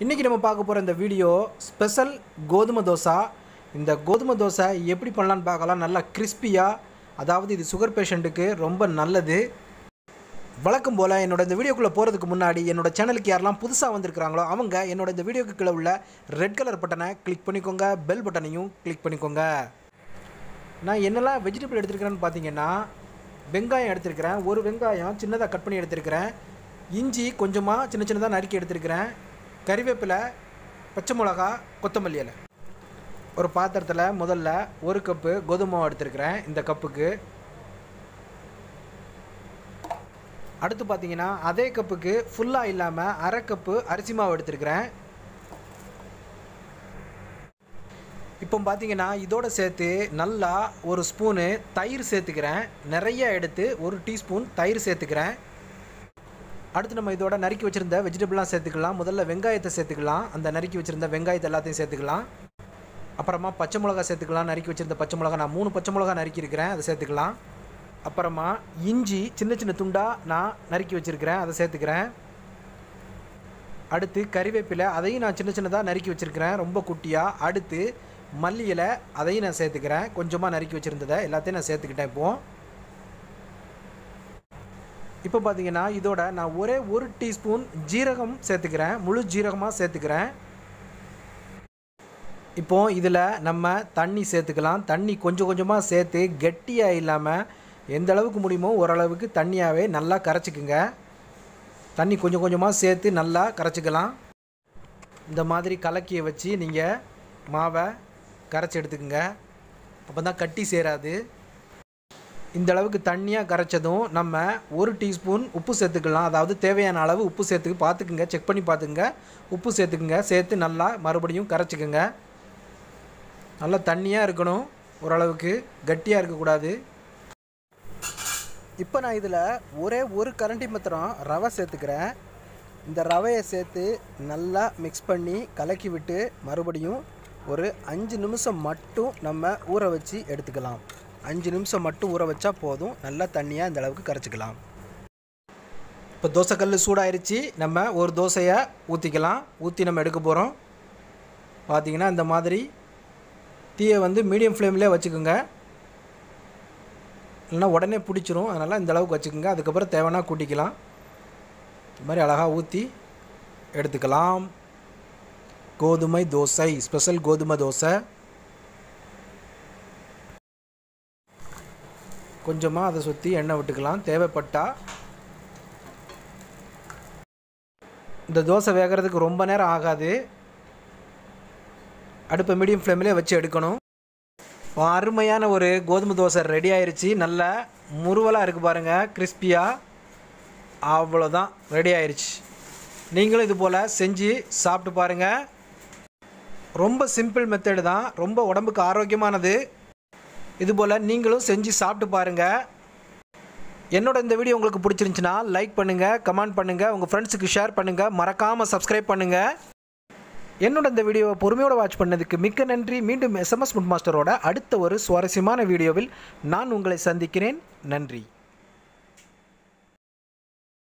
இன்றைக்கி நம்ம பார்க்க போகிற இந்த வீடியோ ஸ்பெஷல் கோதுமை தோசை. இந்த கோதுமை தோசை எப்படி பண்ணலான்னு பார்க்கலாம். நல்லா கிறிஸ்பியாக, அதாவது இது சுகர் பேஷண்ட்டுக்கு ரொம்ப நல்லது. வழக்கம் போல் என்னோட இந்த வீடியோக்குள்ளே போகிறதுக்கு முன்னாடி என்னோடய சேனலுக்கு யாரெல்லாம் புதுசாக வந்திருக்கிறாங்களோ அவங்க என்னோட இந்த வீடியோக்கு கீழே உள்ள ரெட் கலர் பட்டனை கிளிக் பண்ணிக்கோங்க, பெல் பட்டனையும் கிளிக் பண்ணிக்கோங்க. நான் என்னெல்லாம் வெஜிடபிள் எடுத்துருக்கிறேன்னு பார்த்தீங்கன்னா, வெங்காயம் எடுத்துருக்கிறேன், ஒரு வெங்காயம் சின்னதாக கட் பண்ணி எடுத்துருக்கிறேன், இஞ்சி கொஞ்சமாக சின்ன சின்னதாக நறுக்கி எடுத்துருக்கிறேன், கறிவேப்பிலை, பச்சை மிளகா, கொத்தமல்லி இலை. ஒரு பாத்திரத்தில் முதல்ல ஒரு கப்பு கோதுமை மாவு எடுத்துருக்கிறேன். இந்த கப்புக்கு அடுத்து பார்த்தீங்கன்னா அதே கப்புக்கு ஃபுல்லாக இல்லாமல் அரை கப்பு அரிசி மாவு எடுத்துருக்கிறேன். இப்போ பார்த்தீங்கன்னா இதோட சேர்த்து நல்லா ஒரு ஸ்பூனு தயிர் சேர்த்துக்கிறேன். நிறைய எடுத்து ஒரு டீஸ்பூன் தயிர் சேர்த்துக்கிறேன். அடுத்து நம்ம இதோட நறுக்கி வச்சுருந்த வெஜிடபிள்லாம் சேர்த்துக்கலாம். முதல்ல வெங்காயத்தை சேர்த்துக்கலாம். அந்த நறுக்கி வச்சுருந்த வெங்காயத்தை எல்லாத்தையும் சேர்த்துக்கலாம். அப்புறமா பச்சை மிளகா சேர்த்துக்கலாம். நறுக்கி வச்சுருந்த பச்சை மிளகா, நான் 3 பச்சை மிளகா நறுக்கியிருக்கிறேன், அதை சேர்த்துக்கலாம். அப்புறமா இஞ்சி சின்ன சின்ன துண்டாக நான் நறுக்கி வச்சுருக்கிறேன், அதை சேர்த்துக்கிறேன். அடுத்து கறிவேப்பிலை, அதையும் நான் சின்ன சின்னதாக நறுக்கி வச்சுருக்கிறேன், ரொம்ப குட்டியாக. அடுத்து மல்லி இலை, அதையும் நான் சேர்த்துக்கிறேன். கொஞ்சமாக நறுக்கி வச்சுருந்ததை எல்லாத்தையும் நான் சேர்த்துக்கிட்டேன். இப்போ பார்த்தீங்கன்னா இதோட நான் ஒரே ஒரு டீஸ்பூன் ஜீரகம் சேர்த்துக்கிறேன், முழு ஜீரகமாக சேர்த்துக்கிறேன். இப்போது இதில் நம்ம தண்ணி சேர்த்துக்கலாம். தண்ணி கொஞ்சம் கொஞ்சமாக சேர்த்து கெட்டியாக இல்லாமல் எந்த அளவுக்கு முடியுமோ ஓரளவுக்கு தண்ணியாகவே நல்லா கரைச்சிக்குங்க. தண்ணி கொஞ்சம் கொஞ்சமாக சேர்த்து நல்லா கரைச்சிக்கலாம். இந்த மாதிரி கலக்கியை வச்சு நீங்கள் மாவை கரைச்சி எடுத்துக்கோங்க, அப்போ தான் கட்டி சேராது. இந்த அளவுக்கு தண்ணியாக கரைச்சதும் நம்ம ஒரு டீஸ்பூன் உப்பு சேர்த்துக்கலாம். அதாவது தேவையான அளவு உப்பு சேர்த்து பார்த்துக்குங்க, செக் பண்ணி பார்த்துக்குங்க, உப்பு சேர்த்துக்குங்க. சேர்த்து நல்லா மறுபடியும் கரைச்சிக்குங்க. நல்லா தண்ணியாக இருக்கணும், ஓரளவுக்கு கட்டியாக இருக்கக்கூடாது. இப்போ நான் இதில் ஒரே ஒரு கரண்டி மாத்திரம் ரவை சேர்த்துக்கிறேன். இந்த ரவையை சேர்த்து நல்லா மிக்ஸ் பண்ணி கலக்கி விட்டு மறுபடியும் ஒரு 5 நிமிஷம் மட்டும் நம்ம ஊற வச்சு எடுத்துக்கலாம். 5 நிமிஷம் மட்டும் ஊற வச்சா போதும். நல்லா தண்ணியாக இந்த அளவுக்கு கரைச்சிக்கலாம். இப்போ தோசைக்கல் சூடாயிருச்சு. நம்ம ஒரு தோசையை ஊற்றிக்கலாம். ஊற்றி நம்ம எடுக்க போகிறோம். பார்த்திங்கன்னா இந்த மாதிரி தீயை மீடியம் ஃப்ளேம்லேயே வச்சுக்கோங்க, இல்லைன்னா உடனே பிடிச்சிரும். அதனால் இந்த அளவுக்கு வச்சுக்கோங்க. அதுக்கப்புறம் தேவைன்னா கூட்டிக்கலாம். இது மாதிரி அழகாக ஊற்றி எடுத்துக்கலாம். கோதுமை தோசை, ஸ்பெஷல் கோதுமை தோசை. கொஞ்சமாக அதை சுற்றி எண்ணெய் விட்டுக்கலாம் தேவைப்பட்டால். இந்த தோசை வேகிறதுக்கு ரொம்ப நேரம் ஆகாது. அடுப்பை மீடியம் ஃப்ளேம்லேயே வச்சு எடுக்கணும். அருமையான ஒரு கோதுமை தோசை ரெடி ஆயிடுச்சு. நல்லா முறுவலாக இருக்குது பாருங்கள், கிறிஸ்பியாக. அவ்வளோதான், ரெடி ஆயிடுச்சு. நீங்களும் இது போல் செஞ்சு சாப்பிட்டு பாருங்கள். ரொம்ப சிம்பிள் மெத்தடு தான், ரொம்ப உடம்புக்கு ஆரோக்கியமானது. இதுபோல் நீங்களும் செஞ்சு சாப்பிட்டு பாருங்கள். என்னோட இந்த வீடியோ உங்களுக்கு பிடிச்சிருந்துச்சுன்னா லைக் பண்ணுங்கள், கமெண்ட் பண்ணுங்கள், உங்கள் ஃப்ரெண்ட்ஸுக்கு ஷேர் பண்ணுங்கள், மறக்காமல் சப்ஸ்கிரைப் பண்ணுங்கள். என்னோட இந்த வீடியோவை பொறுமையோடு வாட்ச் பண்ணதுக்கு மிக்க நன்றி. மீண்டும் SMS ஃபுட் மாஸ்டரோட அடுத்த ஒரு சுவாரஸ்யமான வீடியோவில் நான் உங்களை சந்திக்கிறேன். நன்றி.